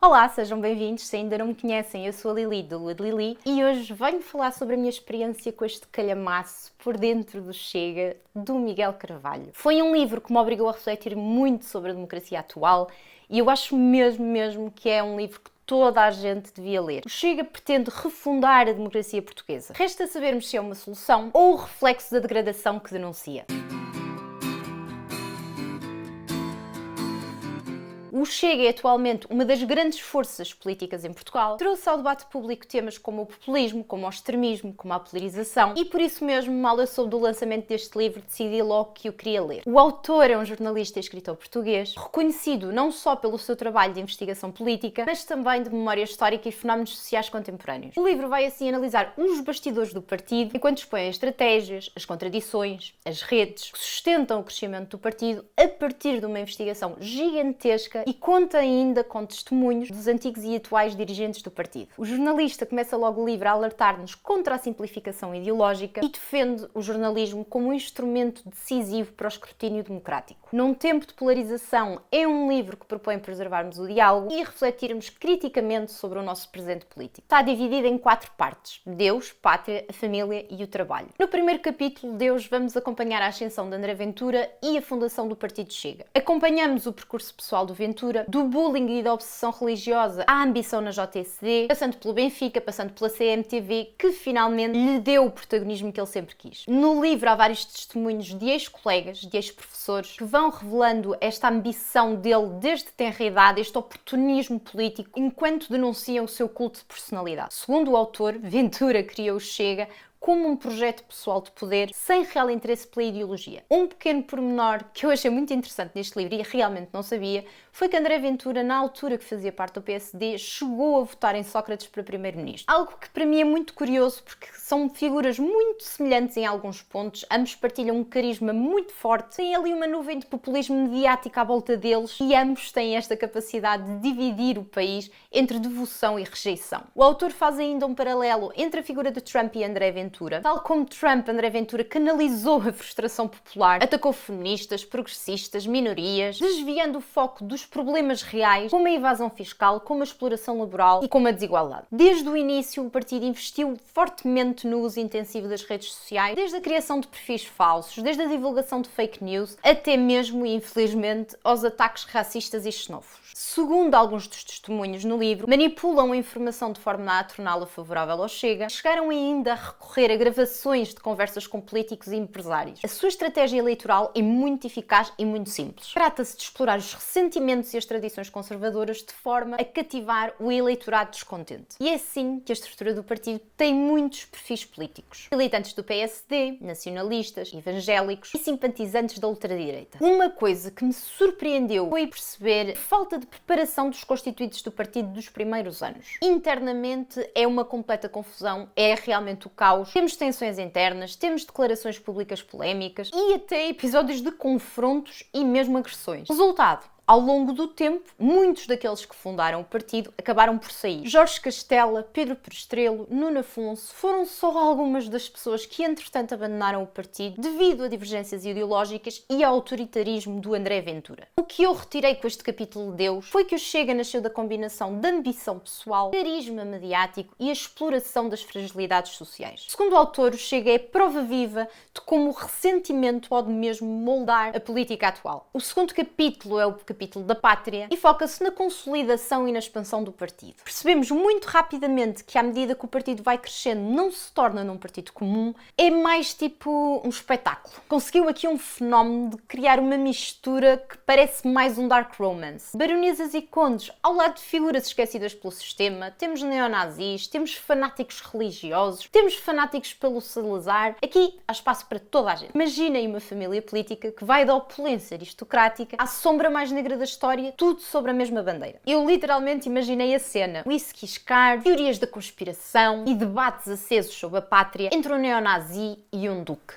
Olá, sejam bem-vindos. Se ainda não me conhecem, eu sou a Lili do Lua de Lili e hoje venho falar sobre a minha experiência com este calhamaço por dentro do Chega, do Miguel Carvalho. Foi um livro que me obrigou a refletir muito sobre a democracia atual e eu acho mesmo que é um livro que toda a gente devia ler. O Chega pretende refundar a democracia portuguesa. Resta sabermos se é uma solução ou o reflexo da degradação que denuncia. O Chega é atualmente uma das grandes forças políticas em Portugal. Trouxe ao debate público temas como o populismo, como o extremismo, como a polarização e por isso mesmo, mal eu soube do lançamento deste livro, decidi logo que o queria ler. O autor é um jornalista e escritor português, reconhecido não só pelo seu trabalho de investigação política, mas também de memória histórica e fenómenos sociais contemporâneos. O livro vai assim analisar os bastidores do partido, enquanto expõe as estratégias, as contradições, as redes que sustentam o crescimento do partido a partir de uma investigação gigantesca e conta ainda com testemunhos dos antigos e atuais dirigentes do partido. O jornalista começa logo o livro a alertar-nos contra a simplificação ideológica e defende o jornalismo como um instrumento decisivo para o escrutínio democrático. Num tempo de polarização, é um livro que propõe preservarmos o diálogo e refletirmos criticamente sobre o nosso presente político. Está dividido em 4 partes: Deus, Pátria, a Família e o Trabalho. No primeiro capítulo, Deus, vamos acompanhar a ascensão de André Ventura e a fundação do Partido Chega. Acompanhamos o percurso pessoal do Ventura, do bullying e da obsessão religiosa à ambição na JSD, passando pelo Benfica, passando pela CMTV, que finalmente lhe deu o protagonismo que ele sempre quis. No livro há vários testemunhos de ex-colegas, de ex-professores, que vão revelando esta ambição dele desde tenra idade, este oportunismo político, enquanto denunciam o seu culto de personalidade. Segundo o autor, Ventura criou o Chega como um projeto pessoal de poder, sem real interesse pela ideologia. Um pequeno pormenor que eu achei muito interessante neste livro e realmente não sabia, foi que André Ventura, na altura que fazia parte do PSD, chegou a votar em Sócrates para primeiro-ministro. Algo que para mim é muito curioso, porque são figuras muito semelhantes em alguns pontos, ambos partilham um carisma muito forte, tem ali uma nuvem de populismo mediático à volta deles e ambos têm esta capacidade de dividir o país entre devoção e rejeição. O autor faz ainda um paralelo entre a figura de Trump e André Ventura. Tal como Trump, André Ventura canalizou a frustração popular, atacou feministas, progressistas, minorias, desviando o foco dos problemas reais, como a evasão fiscal, como a exploração laboral e como a desigualdade. Desde o início, o partido investiu fortemente no uso intensivo das redes sociais, desde a criação de perfis falsos, desde a divulgação de fake news, até mesmo, e infelizmente, aos ataques racistas e xenófobos. Segundo alguns dos testemunhos no livro, manipulam a informação de forma a torná-la favorável ao Chega, chegaram ainda a recorrer a gravações de conversas com políticos e empresários. A sua estratégia eleitoral é muito eficaz e muito simples. Trata-se de explorar os ressentimentos e as tradições conservadoras de forma a cativar o eleitorado descontente. E é assim que a estrutura do partido tem muitos perfis políticos. Militantes do PSD, nacionalistas, evangélicos e simpatizantes da ultradireita. Uma coisa que me surpreendeu foi perceber a falta de preparação dos constituintes do partido dos primeiros anos. Internamente é uma completa confusão, é realmente o caos. Temos tensões internas, temos declarações públicas polémicas e até episódios de confrontos e mesmo agressões. Resultado: ao longo do tempo, muitos daqueles que fundaram o partido acabaram por sair. Jorge Castela, Pedro Perestrelo, Nuno Afonso foram só algumas das pessoas que entretanto abandonaram o partido devido a divergências ideológicas e ao autoritarismo do André Ventura. O que eu retirei com este capítulo de Deus foi que o Chega nasceu da combinação de ambição pessoal, carisma mediático e a exploração das fragilidades sociais. Segundo o autor, o Chega é prova viva de como o ressentimento pode mesmo moldar a política atual. O segundo capítulo é o capítulo da Pátria e foca-se na consolidação e na expansão do partido. Percebemos muito rapidamente que à medida que o partido vai crescendo não se torna num partido comum, é mais tipo um espetáculo. Conseguiu aqui um fenómeno de criar uma mistura que parece mais um dark romance. Baronesas e condes, ao lado de figuras esquecidas pelo sistema, temos neonazis, temos fanáticos religiosos, temos fanáticos pelo Salazar. Aqui há espaço para toda a gente. Imaginem uma família política que vai da opulência aristocrática à sombra mais negra da história, tudo sobre a mesma bandeira. Eu literalmente imaginei a cena: whisky escar, teorias da conspiração e debates acesos sobre a pátria entre um neonazi e um duque.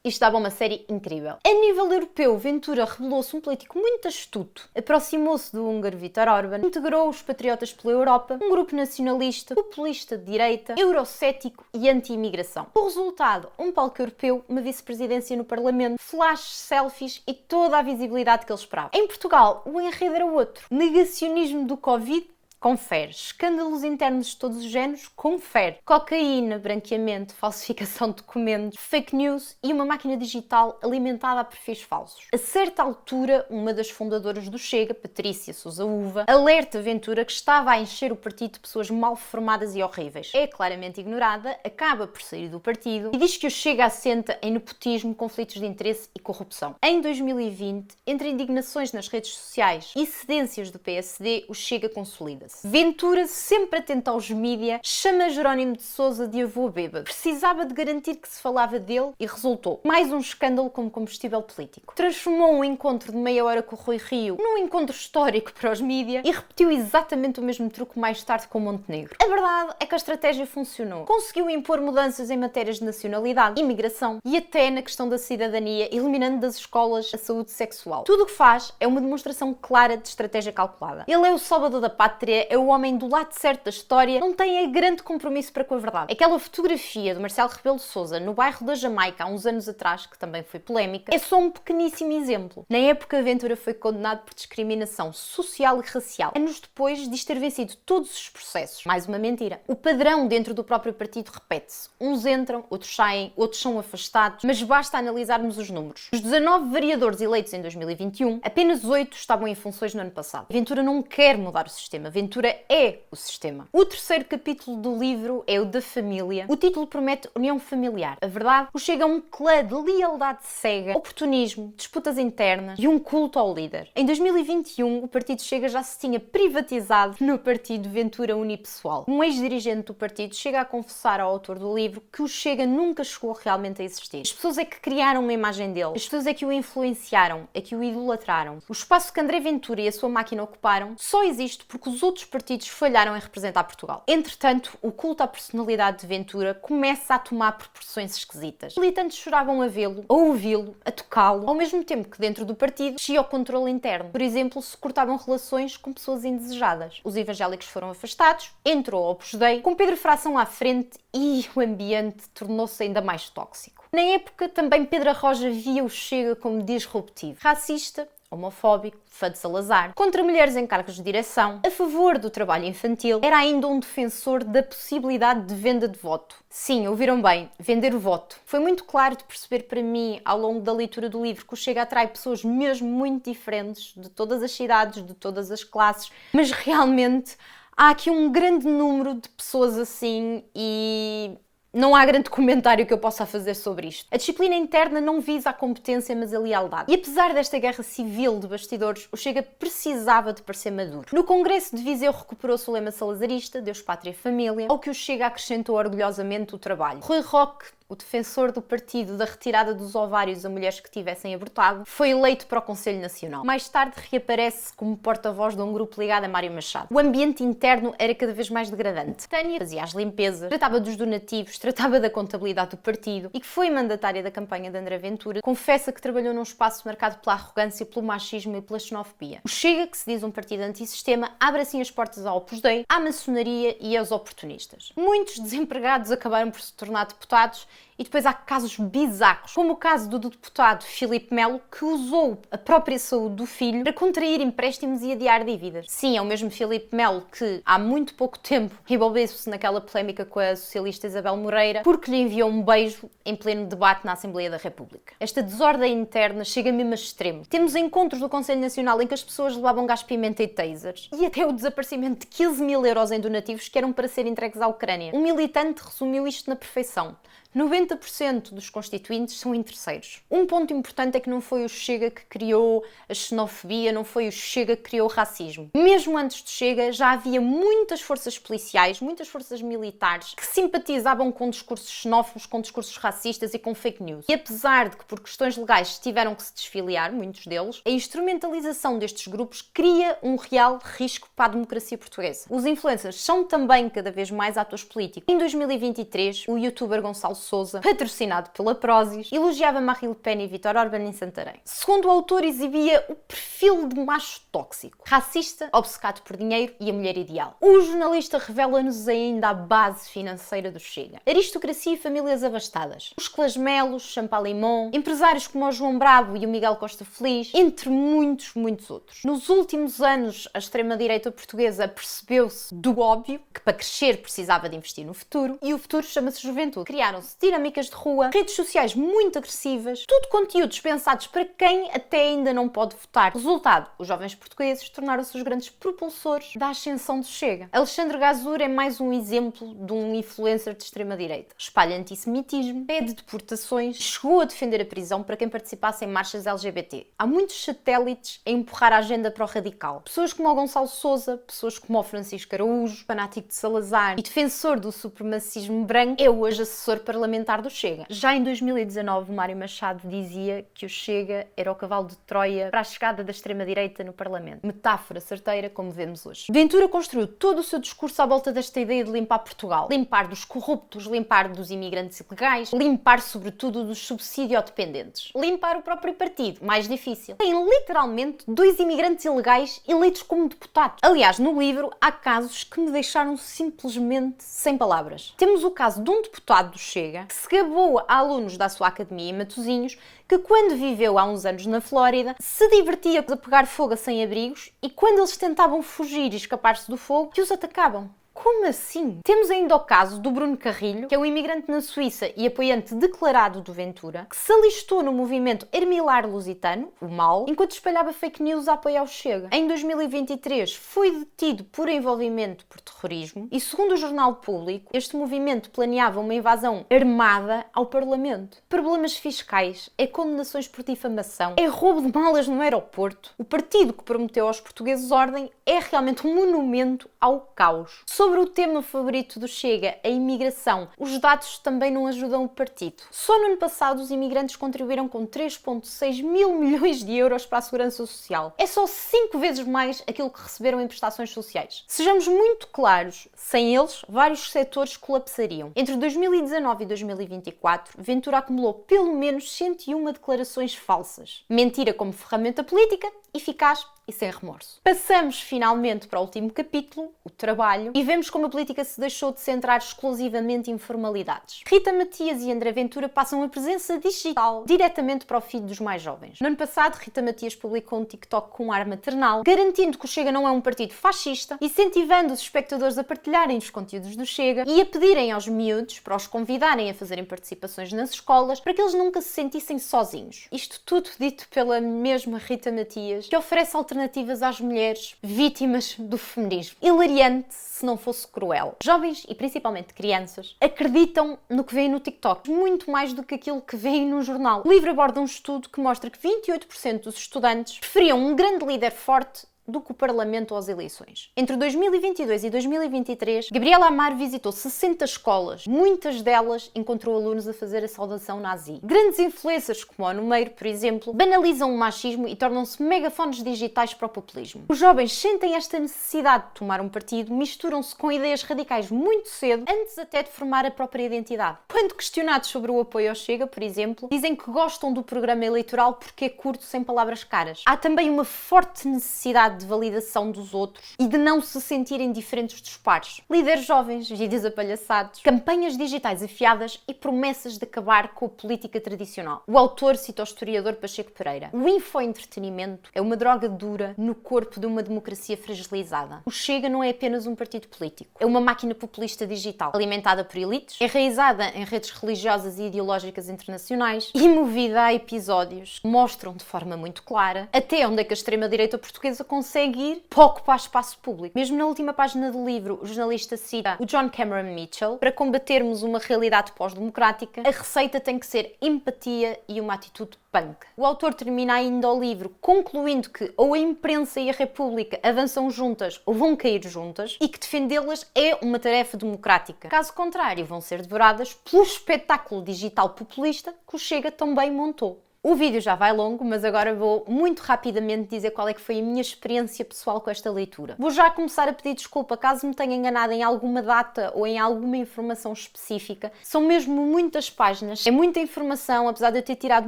Isto dava uma série incrível. A nível europeu, Ventura revelou-se um político muito astuto. Aproximou-se do húngaro Viktor Orbán, integrou os patriotas pela Europa, um grupo nacionalista, populista de direita, eurocético e anti-imigração. O resultado, um palco europeu, uma vice-presidência no Parlamento, flash, selfies e toda a visibilidade que ele esperava. Em Portugal, o enredo era outro. Negacionismo do Covid Confere. Escândalos internos de todos os géneros? Confere. Cocaína, branqueamento, falsificação de documentos, fake news e uma máquina digital alimentada a perfis falsos. A certa altura, uma das fundadoras do Chega, Patrícia Sousa Uva, alerta Ventura que estava a encher o partido de pessoas mal formadas e horríveis. É claramente ignorada, acaba por sair do partido e diz que o Chega assenta em nepotismo, conflitos de interesse e corrupção. Em 2020, entre indignações nas redes sociais e cedências do PSD, o Chega consolida-se. Ventura, sempre atento aos mídia, chama Jerónimo de Sousa de avô bêbado. Precisava de garantir que se falava dele e resultou. Mais um escândalo como combustível político. Transformou um encontro de meia hora com o Rui Rio num encontro histórico para os mídia e repetiu exatamente o mesmo truque mais tarde com Montenegro. A verdade é que a estratégia funcionou. Conseguiu impor mudanças em matérias de nacionalidade, imigração e até na questão da cidadania, eliminando das escolas a saúde sexual. Tudo o que faz é uma demonstração clara de estratégia calculada. Ele é o salvador da pátria, é o homem do lado certo da história, não tem grande compromisso para com a verdade. Aquela fotografia de Marcelo Rebelo de Sousa no bairro da Jamaica há uns anos atrás, que também foi polémica, é só um pequeníssimo exemplo. Na época, Ventura foi condenado por discriminação social e racial. Anos depois diz ter vencido todos os processos. Mais uma mentira. O padrão dentro do próprio partido repete-se. Uns entram, outros saem, outros são afastados, mas basta analisarmos os números. Dos 19 vereadores eleitos em 2021, apenas 8 estavam em funções no ano passado. Ventura não quer mudar o sistema. Ventura é o sistema. O terceiro capítulo do livro é o da família. O título promete união familiar. A verdade, o Chega a um clã de lealdade cega, oportunismo, disputas internas e um culto ao líder. Em 2021, o partido Chega já se tinha privatizado no partido Ventura Unipessoal. Um ex-dirigente do partido chega a confessar ao autor do livro que o Chega nunca chegou realmente a existir. As pessoas é que criaram uma imagem dele. As pessoas é que o influenciaram, é que o idolatraram. O espaço que André Ventura e a sua máquina ocuparam só existe porque os outros partidos falharam em representar Portugal. Entretanto, o culto à personalidade de Ventura começa a tomar proporções esquisitas. Militantes choravam a vê-lo, a ouvi-lo, a tocá-lo, ao mesmo tempo que dentro do partido existia o controle interno. Por exemplo, se cortavam relações com pessoas indesejadas. Os evangélicos foram afastados, entrou o Opus Dei, com Pedro Fração à frente e o ambiente tornou-se ainda mais tóxico. Na época, também Pedro Arroja via o Chega como disruptivo, racista, homofóbico, fã de Salazar, contra mulheres em cargos de direção, a favor do trabalho infantil, era ainda um defensor da possibilidade de venda de voto. Sim, ouviram bem, vender o voto. Foi muito claro de perceber para mim, ao longo da leitura do livro, que o Chega atrai pessoas mesmo muito diferentes, de todas as cidades, de todas as classes, mas realmente há aqui um grande número de pessoas assim e não há grande comentário que eu possa fazer sobre isto. A disciplina interna não visa a competência, mas a lealdade. E apesar desta guerra civil de bastidores, o Chega precisava de parecer maduro. No Congresso de Viseu recuperou-se o lema salazarista, Deus, Pátria e Família, ao que o Chega acrescentou orgulhosamente o trabalho. Rui Roque, o defensor do partido da retirada dos ovários a mulheres que tivessem abortado, foi eleito para o Conselho Nacional. Mais tarde reaparece como porta-voz de um grupo ligado a Mário Machado. O ambiente interno era cada vez mais degradante. Tânia fazia as limpezas, tratava dos donativos, tratava da contabilidade do partido e que foi mandatária da campanha de André Ventura, confessa que trabalhou num espaço marcado pela arrogância, pelo machismo e pela xenofobia. O Chega, que se diz um partido antissistema, abre assim as portas ao Opus Dei, à maçonaria e aos oportunistas. Muitos desempregados acabaram por se tornar deputados. E depois há casos bizarros, como o caso do deputado Filipe Melo, que usou a própria saúde do filho para contrair empréstimos e adiar dívidas. Sim, é o mesmo Filipe Melo que há muito pouco tempo envolveu-se naquela polémica com a socialista Isabel Moreira porque lhe enviou um beijo em pleno debate na Assembleia da República. Esta desordem interna chega mesmo a extremo. Temos encontros do Conselho Nacional em que as pessoas levavam gás-pimenta e tasers e até o desaparecimento de 15 mil euros em donativos que eram para ser entregues à Ucrânia. Um militante resumiu isto na perfeição. 90% dos constituintes são interesseiros. Um ponto importante é que não foi o Chega que criou a xenofobia, não foi o Chega que criou o racismo. Mesmo antes do Chega já havia muitas forças policiais, muitas forças militares que simpatizavam com discursos xenófobos, com discursos racistas e com fake news. E apesar de que por questões legais tiveram que se desfiliar, muitos deles, a instrumentalização destes grupos cria um real risco para a democracia portuguesa. Os influencers são também cada vez mais atores políticos. Em 2023, o youtuber Gonçalo Sousa, patrocinado pela Prozis, elogiava Marine Le Pen e Vítor Orbán em Santarém. Segundo o autor, exibia o perfil de macho tóxico, racista, obcecado por dinheiro e a mulher ideal. O jornalista revela-nos ainda a base financeira do Chega. Aristocracia e famílias abastadas. Os Clasmelos, Champalimon, empresários como o João Bravo e o Miguel Costa Feliz, entre muitos outros. Nos últimos anos, a extrema-direita portuguesa percebeu-se do óbvio, que para crescer precisava de investir no futuro, e o futuro chama-se juventude. Criaram-se dinâmicas de rua, redes sociais muito agressivas, tudo conteúdos pensados para quem até ainda não pode votar. Resultado, os jovens portugueses tornaram-se os grandes propulsores da ascensão do Chega. Alexandre Gazur é mais um exemplo de um influencer de extrema-direita. Espalha antissemitismo, pede deportações, chegou a defender a prisão para quem participasse em marchas LGBT. Há muitos satélites a empurrar a agenda para o radical. Pessoas como o Gonçalo Sousa, pessoas como o Francisco Araújo, fanático de Salazar e defensor do supremacismo branco, é hoje assessor parlamentar do Chega. Já em 2019, Mário Machado dizia que o Chega era o cavalo de Troia para a chegada da extrema-direita no Parlamento. Metáfora certeira, como vemos hoje. Ventura construiu todo o seu discurso à volta desta ideia de limpar Portugal. Limpar dos corruptos, limpar dos imigrantes ilegais, limpar sobretudo dos subsídio-dependentes. Limpar o próprio partido, mais difícil. Tem literalmente 2 imigrantes ilegais eleitos como deputados. Aliás, no livro há casos que me deixaram simplesmente sem palavras. Temos o caso de um deputado do Chega que se gabou a alunos da sua academia em Matosinhos que, quando viveu há uns anos na Flórida, se divertia a pegar fogo a sem-abrigos e, quando eles tentavam fugir e escapar-se do fogo, que os atacavam. Como assim? Temos ainda o caso do Bruno Carrilho, que é um imigrante na Suíça e apoiante declarado do Ventura, que se alistou no movimento Ermilar Lusitano, o MAL, enquanto espalhava fake news a apoiar o Chega. Em 2023 foi detido por envolvimento por terrorismo e, segundo o Jornal Público, este movimento planeava uma invasão armada ao Parlamento. Problemas fiscais, é condenações por difamação, é roubo de malas no aeroporto. O partido que prometeu aos portugueses ordem é realmente um monumento ao caos. Sobre o tema favorito do Chega, a imigração, os dados também não ajudam o partido. Só no ano passado os imigrantes contribuíram com 3,6 mil milhões de euros para a segurança social. É só 5 vezes mais aquilo que receberam em prestações sociais. Sejamos muito claros, sem eles, vários setores colapsariam. Entre 2019 e 2024, Ventura acumulou pelo menos 101 declarações falsas. Mentira como ferramenta política, eficaz e sem remorso. Passamos finalmente para o último capítulo, o trabalho, e vemos como a política se deixou de centrar exclusivamente em formalidades. Rita Matias e André Ventura passam a presença digital diretamente para o feed dos mais jovens. No ano passado, Rita Matias publicou um TikTok com um ar maternal, garantindo que o Chega não é um partido fascista, incentivando os espectadores a partilharem os conteúdos do Chega e a pedirem aos miúdos para os convidarem a fazerem participações nas escolas para que eles nunca se sentissem sozinhos. Isto tudo dito pela mesma Rita Matias, que oferece alternativas às mulheres vítimas do feminismo. Hilariante se não fosse cruel. Jovens e principalmente crianças acreditam no que veem no TikTok, muito mais do que aquilo que veem no jornal. O livro aborda um estudo que mostra que 28% dos estudantes preferiam um grande líder forte do que o Parlamento às eleições. Entre 2022 e 2023, Gabriela Amar visitou 60 escolas. Muitas delas encontrou alunos a fazer a saudação nazi. Grandes influencers, como o Numeiro, por exemplo, banalizam o machismo e tornam-se megafones digitais para o populismo. Os jovens sentem esta necessidade de tomar um partido, misturam-se com ideias radicais muito cedo, antes até de formar a própria identidade. Quando questionados sobre o apoio ao Chega, por exemplo, dizem que gostam do programa eleitoral porque é curto, sem palavras caras. Há também uma forte necessidade de validação dos outros e de não se sentirem diferentes dos pares. Líderes jovens, vídeos apalhaçados, campanhas digitais afiadas e promessas de acabar com a política tradicional. O autor cita o historiador Pacheco Pereira. O infoentretenimento é uma droga dura no corpo de uma democracia fragilizada. O Chega não é apenas um partido político. É uma máquina populista digital, alimentada por elites, enraizada em redes religiosas e ideológicas internacionais e movida a episódios que mostram de forma muito clara até onde é que a extrema-direita portuguesa consegue ir para ocupar espaço público. Mesmo na última página do livro, o jornalista cita o John Cameron Mitchell. Para combatermos uma realidade pós-democrática, a receita tem que ser empatia e uma atitude punk. O autor termina ainda o livro concluindo que ou a imprensa e a República avançam juntas ou vão cair juntas e que defendê-las é uma tarefa democrática. Caso contrário, vão ser devoradas pelo espetáculo digital populista que o Chega também montou. O vídeo já vai longo, mas agora vou muito rapidamente dizer qual é que foi a minha experiência pessoal com esta leitura. Vou já começar a pedir desculpa caso me tenha enganado em alguma data ou em alguma informação específica. São mesmo muitas páginas, é muita informação, apesar de eu ter tirado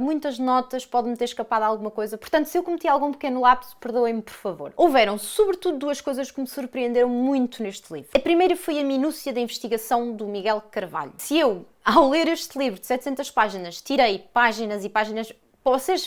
muitas notas, pode-me ter escapado alguma coisa. Portanto, se eu cometi algum pequeno lapso, perdoem-me por favor. Houveram, sobretudo, duas coisas que me surpreenderam muito neste livro. A primeira foi a minúcia da investigação do Miguel Carvalho. Se eu, ao ler este livro de 700 páginas, tirei páginas e páginas...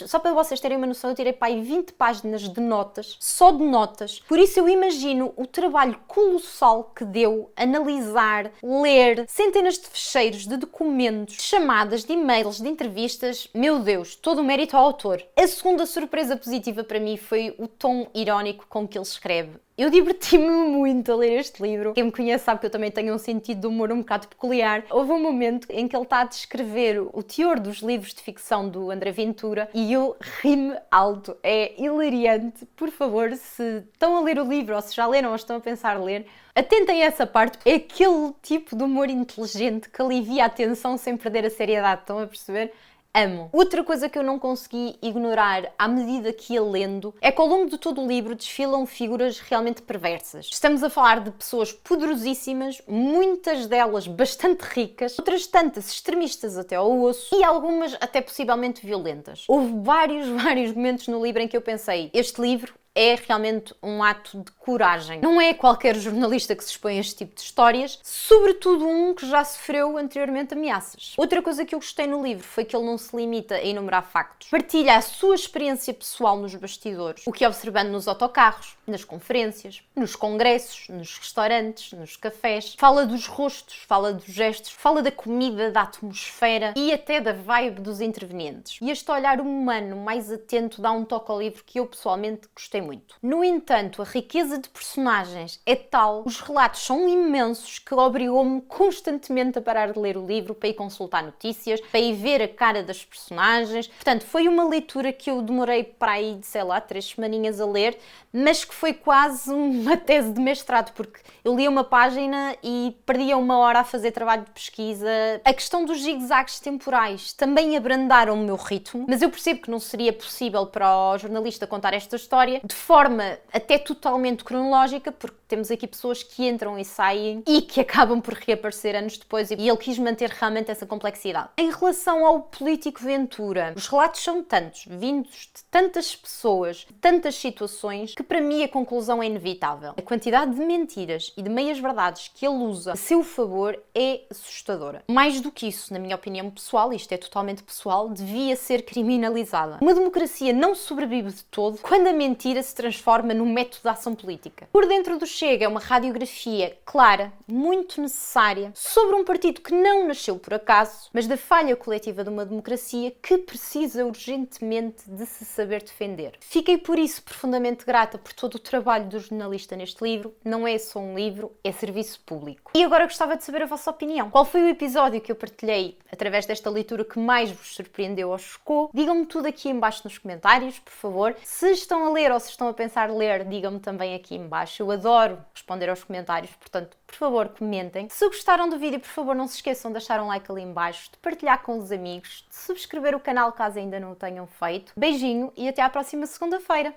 Só para vocês terem uma noção, eu tirei para aí 20 páginas de notas, só de notas. Por isso eu imagino o trabalho colossal que deu analisar, ler centenas de fecheiros de documentos, de chamadas, de e-mails, de entrevistas. Meu Deus, todo o mérito ao autor. A segunda surpresa positiva para mim foi o tom irónico com que ele escreve. Eu diverti-me muito a ler este livro. Quem me conhece sabe que eu também tenho um sentido de humor um bocado peculiar. Houve um momento em que ele está a descrever o teor dos livros de ficção do André Ventura e eu ri-me alto. É hilariante. Por favor, se estão a ler o livro ou se já leram ou estão a pensar ler, atentem a essa parte. É aquele tipo de humor inteligente que alivia a tensão sem perder a seriedade. Estão a perceber? Amo. Outra coisa que eu não consegui ignorar à medida que ia lendo é que ao longo de todo o livro desfilam figuras realmente perversas. Estamos a falar de pessoas poderosíssimas, muitas delas bastante ricas, outras tantas extremistas até ao osso e algumas até possivelmente violentas. Houve vários momentos no livro em que eu pensei, este livro é realmente um ato de coragem. Não é qualquer jornalista que se expõe a este tipo de histórias, sobretudo um que já sofreu anteriormente ameaças. Outra coisa que eu gostei no livro foi que ele não se limita a enumerar factos. Partilha a sua experiência pessoal nos bastidores, o que observando nos autocarros, nas conferências, nos congressos, nos restaurantes, nos cafés. Fala dos rostos, fala dos gestos, fala da comida, da atmosfera e até da vibe dos intervenientes. E este olhar humano mais atento dá um toque ao livro que eu pessoalmente gostei muito. No entanto, a riqueza de personagens é tal, os relatos são imensos que obrigou-me constantemente a parar de ler o livro para ir consultar notícias, para ir ver a cara das personagens. Portanto, foi uma leitura que eu demorei para aí, sei lá, 3 semaninhas a ler, mas que foi quase uma tese de mestrado, porque eu lia uma página e perdia 1 hora a fazer trabalho de pesquisa. A questão dos zigue-zagues temporais também abrandaram o meu ritmo, mas eu percebo que não seria possível para o jornalista contar esta história de forma até totalmente cronológica, porque temos aqui pessoas que entram e saem e que acabam por reaparecer anos depois, e ele quis manter realmente essa complexidade. Em relação ao político Ventura, os relatos são tantos, vindos de tantas pessoas, de tantas situações, que para mim a conclusão é inevitável. A quantidade de mentiras e de meias-verdades que ele usa a seu favor é assustadora. Mais do que isso, na minha opinião pessoal, isto é totalmente pessoal, devia ser criminalizada. Uma democracia não sobrevive de todo quando a mentira se transforma num método de ação política. Por dentro do Chega é uma radiografia clara, muito necessária, sobre um partido que não nasceu por acaso, mas da falha coletiva de uma democracia que precisa urgentemente de se saber defender. Fiquei por isso profundamente grata por todo o trabalho do jornalista neste livro. Não é só um livro, é serviço público. E agora gostava de saber a vossa opinião. Qual foi o episódio que eu partilhei através desta leitura que mais vos surpreendeu ou chocou? Digam-me tudo aqui em baixo nos comentários, por favor. Se estão a ler ou se estão a pensar ler, digam-me também aqui em baixo. Eu adoro responder aos comentários, portanto, por favor, comentem. Se gostaram do vídeo, por favor, não se esqueçam de deixar um like ali em baixo, de partilhar com os amigos, de subscrever o canal caso ainda não o tenham feito. Beijinho e até à próxima segunda-feira.